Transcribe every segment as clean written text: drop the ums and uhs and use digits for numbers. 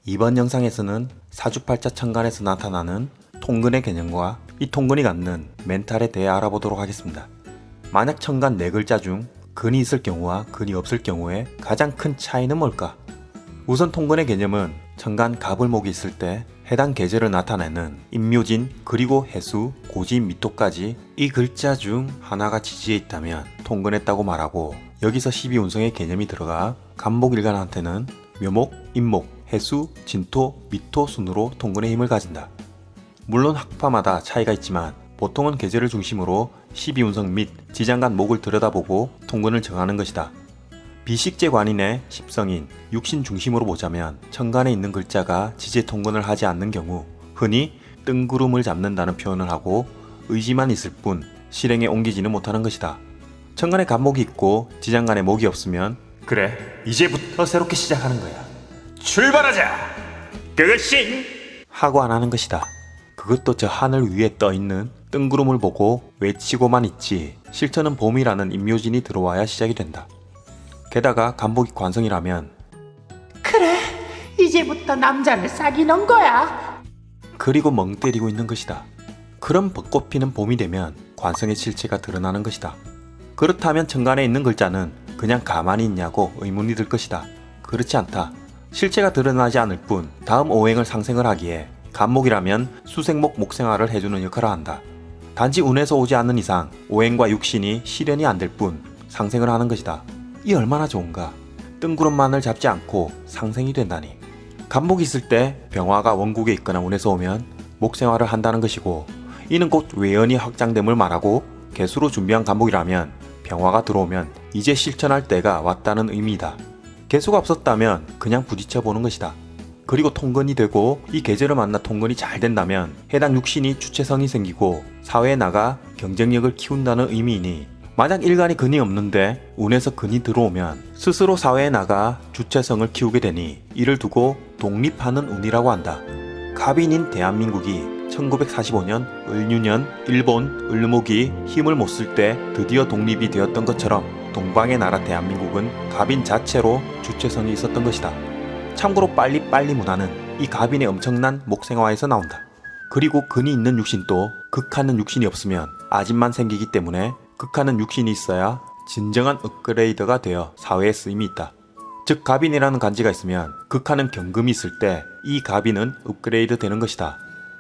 이번 영상에서는 사주팔자 천간에서 나타나는 통근의 개념과 이 통근이 갖는 멘탈에 대해 알아보도록 하겠습니다. 만약 천간 4글자 중 근이 있을 경우와 근이 없을 경우에 가장 큰 차이는 뭘까? 우선 통근의 개념은 천간 갑을목이 있을 때 해당 계절을 나타내는 임묘진 그리고 해수, 고지, 미토까지 이 글자 중 하나가 지지에 있다면 통근했다고 말하고, 여기서 12운성의 개념이 들어가 갑목일간한테는 묘목, 임목, 해수, 진토, 미토 순으로 통근의 힘을 가진다. 물론 학파마다 차이가 있지만 보통은 계절을 중심으로 12운성 및 지장간 목을 들여다보고 통근을 정하는 것이다. 비식재관인의 십성인, 육신 중심으로 보자면 천간에 있는 글자가 지지 통근을 하지 않는 경우 흔히 뜬구름을 잡는다는 표현을 하고 의지만 있을 뿐 실행에 옮기지는 못하는 것이다. 천간에 갑목이 있고 지장간에 목이 없으면 그래, 이제부터 새롭게 시작하는 거야. 출발하자! 그것이! 하고 안 하는 것이다. 그것도 저 하늘 위에 떠있는 뜬구름을 보고 외치고만 있지 실천은 봄이라는 임묘진이 들어와야 시작이 된다. 게다가 갑목이 관성이라면 그래, 이제부터 남자를 사귀는 거야. 그리고 멍 때리고 있는 것이다. 그럼 벚꽃 피는 봄이 되면 관성의 실체가 드러나는 것이다. 그렇다면 천간에 있는 글자는 그냥 가만히 있냐고 의문이 들 것이다. 그렇지 않다. 실체가 드러나지 않을 뿐 다음 오행을 상생을 하기에 갑목이라면 수생목 목생화를 해주는 역할을 한다. 단지 운에서 오지 않는 이상 오행과 육신이 실현이 안 될 뿐 상생을 하는 것이다. 이 얼마나 좋은가. 뜬구름만을 잡지 않고 상생이 된다니. 갑목이 있을 때 병화가 원국에 있거나 운에서 오면 목생화를 한다는 것이고, 이는 곧 외연이 확장됨을 말하고, 개수로 준비한 갑목이라면 병화가 들어오면 이제 실천할 때가 왔다는 의미이다. 개수가 없었다면 그냥 부딪혀 보는 것이다. 그리고 통근이 되고 이 계절을 만나 통근이 잘 된다면 해당 육신이 주체성이 생기고 사회에 나가 경쟁력을 키운다는 의미이니, 만약 일간이 근이 없는데 운에서 근이 들어오면 스스로 사회에 나가 주체성을 키우게 되니 이를 두고 독립하는 운이라고 한다. 갑인인 대한민국이 1945년 을유년 일본 을목이 힘을 못 쓸 때 드디어 독립이 되었던 것처럼 동방의 나라 대한민국은 갑인 자체로 주체성이 있었던 것이다. 참고로 빨리빨리 문화는 이 갑인의 엄청난 목생화에서 나온다. 그리고 근이 있는 육신도 극하는 육신이 없으면 아집만 생기기 때문에 극하는 육신이 있어야 진정한 업그레이더가 되어 사회에 쓰임이 있다. 즉 갑인이라는 간지가 있으면 극하는 경금이 있을 때 이 갑인은 업그레이드 되는 것이다.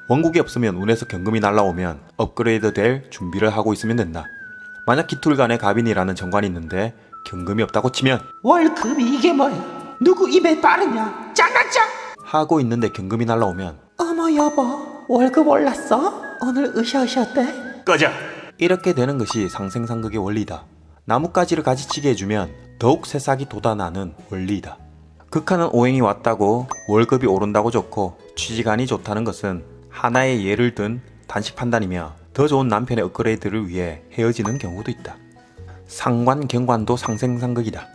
원국이 없으면 운에서 경금이 날라오면 업그레이드 될 준비를 하고 있으면 된다. 만약 기툴간에 갑인이라는 정관이 있는데 경금이 없다고 치면 월급이 이게 뭐야? 누구 입에 바르냐? 장난쳐? 하고 있는데 경금이 날라오면 어머 여보, 월급 올랐어? 오늘 으셔으셔대? 꺼져! 이렇게 되는 것이 상생상극의 원리다. 나뭇가지를 가지치게 해주면 더욱 새싹이 돋아나는 원리이다. 극하는 오행이 왔다고 월급이 오른다고 좋고 취직안이 좋다는 것은 하나의 예를 든 단식 판단이며 더 좋은 남편의 업그레이드를 위해 헤어지는 경우도 있다. 상관, 경관도 상생상극이다.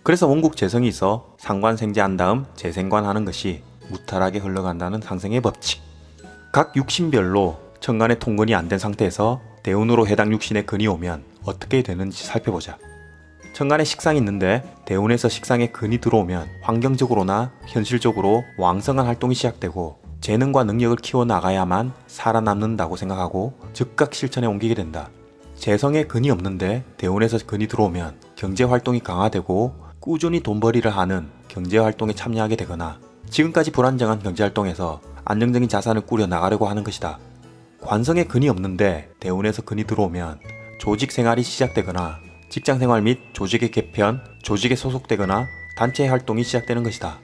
그래서 원국 재성이 있어 상관 생재한 다음 재생관 하는 것이 무탈하게 흘러간다는 상생의 법칙. 각 육신별로 천간의 통근이 안 된 상태에서 대운으로 해당 육신의 근이 오면 어떻게 되는지 살펴보자. 천간에 식상이 있는데 대운에서 식상에 근이 들어오면 환경적으로나 현실적으로 왕성한 활동이 시작되고 재능과 능력을 키워나가야만 살아남는다고 생각하고 즉각 실천에 옮기게 된다. 재성에 근이 없는데 대운에서 근이 들어오면 경제활동이 강화되고 꾸준히 돈벌이를 하는 경제활동에 참여하게 되거나 지금까지 불안정한 경제활동에서 안정적인 자산을 꾸려 나가려고 하는 것이다. 관성에 근이 없는데 대운에서 근이 들어오면 조직 생활이 시작되거나 직장생활 및 조직의 개편, 조직에 소속되거나 단체 활동이 시작되는 것이다.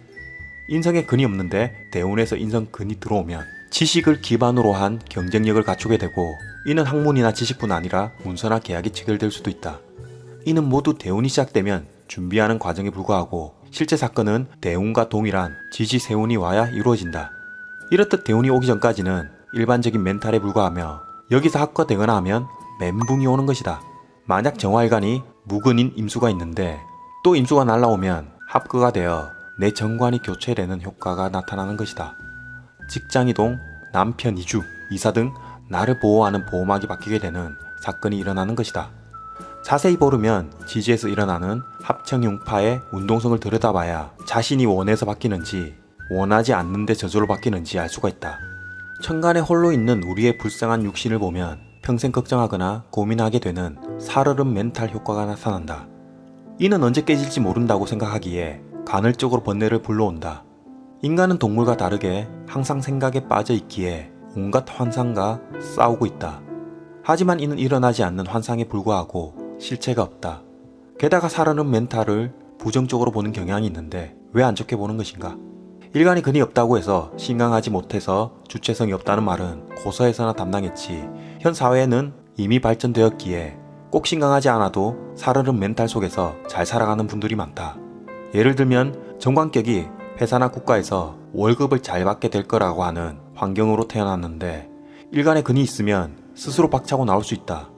인성에 근이 없는데 대운에서 인성 근이 들어오면 지식을 기반으로 한 경쟁력을 갖추게 되고, 이는 학문이나 지식뿐 아니라 문서나 계약이 체결될 수도 있다. 이는 모두 대운이 시작되면 준비하는 과정에 불과하고 실제 사건은 대운과 동일한 지지 세운이 와야 이루어진다. 이렇듯 대운이 오기 전까지는 일반적인 멘탈에 불과하며 여기서 합과되거나 하면 멘붕이 오는 것이다. 만약 정화일간이 무근인 임수가 있는데 또 임수가 날라오면 합거가 되어 내 정관이 교체되는 효과가 나타나는 것이다. 직장이동, 남편 이주, 이사 등 나를 보호하는 보호막이 바뀌게 되는 사건이 일어나는 것이다. 자세히 보려면 지지에서 일어나는 합청흉파의 운동성을 들여다봐야 자신이 원해서 바뀌는지 원하지 않는데 저절로 바뀌는지 알 수가 있다. 천간에 홀로 있는 우리의 불쌍한 육신을 보면 평생 걱정하거나 고민하게 되는 살얼음 멘탈 효과가 나타난다. 이는 언제 깨질지 모른다고 생각하기에 간헐적으로 번뇌를 불러온다. 인간은 동물과 다르게 항상 생각에 빠져 있기에 온갖 환상과 싸우고 있다. 하지만 이는 일어나지 않는 환상에 불과하고 실체가 없다. 게다가 살얼음 멘탈을 부정적으로 보는 경향이 있는데 왜 안 좋게 보는 것인가? 일간이 근이 없다고 해서 신강하지 못해서 주체성이 없다는 말은 고서에서나 담당했지, 현 사회에는 이미 발전되었기에 꼭 신강하지 않아도 살얼음 멘탈 속에서 잘 살아가는 분들이 많다. 예를 들면 정관격이 회사나 국가에서 월급을 잘 받게 될 거라고 하는 환경으로 태어났는데 일간에 근이 있으면 스스로 박차고 나올 수 있다.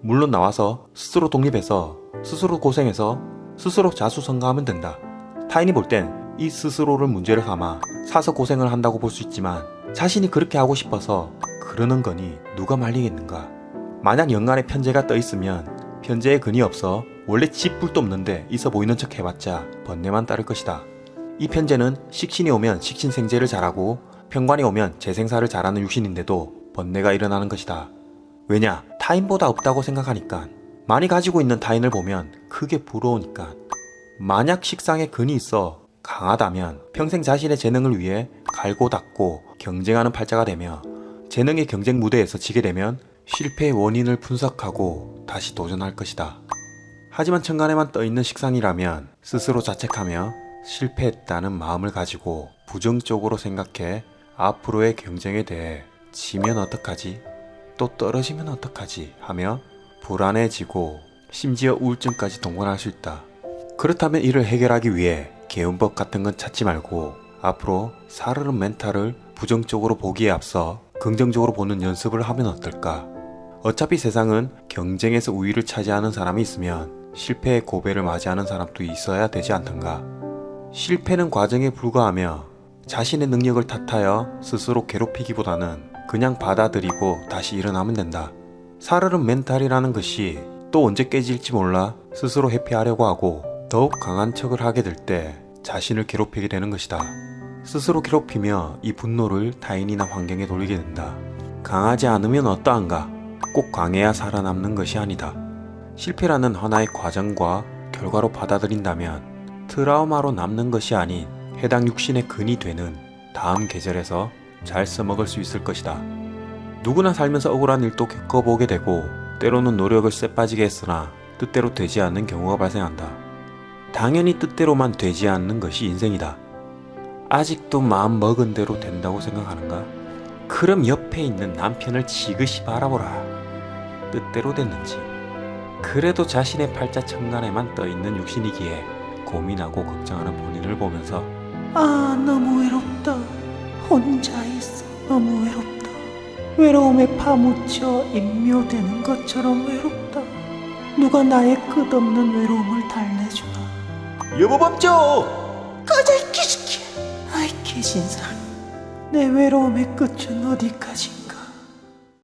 물론 나와서 스스로 독립해서 스스로 고생해서 스스로 자수성가하면 된다. 타인이 볼 땐 이 스스로를 문제를 삼아 사서 고생을 한다고 볼 수 있지만 자신이 그렇게 하고 싶어서 그러는 거니 누가 말리겠는가? 만약 연간에 편제가 떠 있으면 편제에 근이 없어 원래 쥐뿔도 없는데 있어 보이는 척 해봤자 번뇌만 따를 것이다. 이 편제는 식신이 오면 식신생제를 잘하고 편관이 오면 재생사를 잘하는 육신인데도 번뇌가 일어나는 것이다. 왜냐? 타인보다 없다고 생각하니까. 많이 가지고 있는 타인을 보면 크게 부러우니까. 만약 식상에 근이 있어 강하다면 평생 자신의 재능을 위해 갈고 닦고 경쟁하는 팔자가 되며 재능의 경쟁 무대에서 지게 되면 실패의 원인을 분석하고 다시 도전할 것이다. 하지만 천간에만 떠있는 식상이라면 스스로 자책하며 실패했다는 마음을 가지고 부정적으로 생각해 앞으로의 경쟁에 대해 지면 어떡하지? 또 떨어지면 어떡하지? 하며 불안해지고 심지어 우울증까지 동반할 수 있다. 그렇다면 이를 해결하기 위해 개운법 같은 건 찾지 말고 앞으로 살얼음 멘탈을 부정적으로 보기에 앞서 긍정적으로 보는 연습을 하면 어떨까? 어차피 세상은 경쟁에서 우위를 차지하는 사람이 있으면 실패의 고배를 맞이하는 사람도 있어야 되지 않던가? 실패는 과정에 불과하며 자신의 능력을 탓하여 스스로 괴롭히기보다는 그냥 받아들이고 다시 일어나면 된다. 살얼음 멘탈이라는 것이 또 언제 깨질지 몰라 스스로 회피하려고 하고 더욱 강한 척을 하게 될 때 자신을 괴롭히게 되는 것이다. 스스로 괴롭히며 이 분노를 타인이나 환경에 돌리게 된다. 강하지 않으면 어떠한가? 꼭 강해야 살아남는 것이 아니다. 실패라는 하나의 과정과 결과로 받아들인다면 트라우마로 남는 것이 아닌 해당 육신의 근이 되는 다음 계절에서 잘 써먹을 수 있을 것이다. 누구나 살면서 억울한 일도 겪어보게 되고 때로는 노력을 쎄빠지게 했으나 뜻대로 되지 않는 경우가 발생한다. 당연히 뜻대로만 되지 않는 것이 인생이다. 아직도 마음 먹은 대로 된다고 생각하는가? 그럼 옆에 있는 남편을 지그시 바라보라. 뜻대로 됐는지. 그래도 자신의 팔자 천간에만 떠있는 육신이기에 고민하고 걱정하는 본인을 보면서 아, 너무 외롭다. 혼자 있어. 너무 외롭다. 외로움에 파묻혀 인묘되는 것처럼 외롭다. 누가 나의 끝없는 외로움을 달래주나. 여보밤죠! 꺼져 이 개새끼야. 아이 개신사. 내 외로움의 끝은 어디까지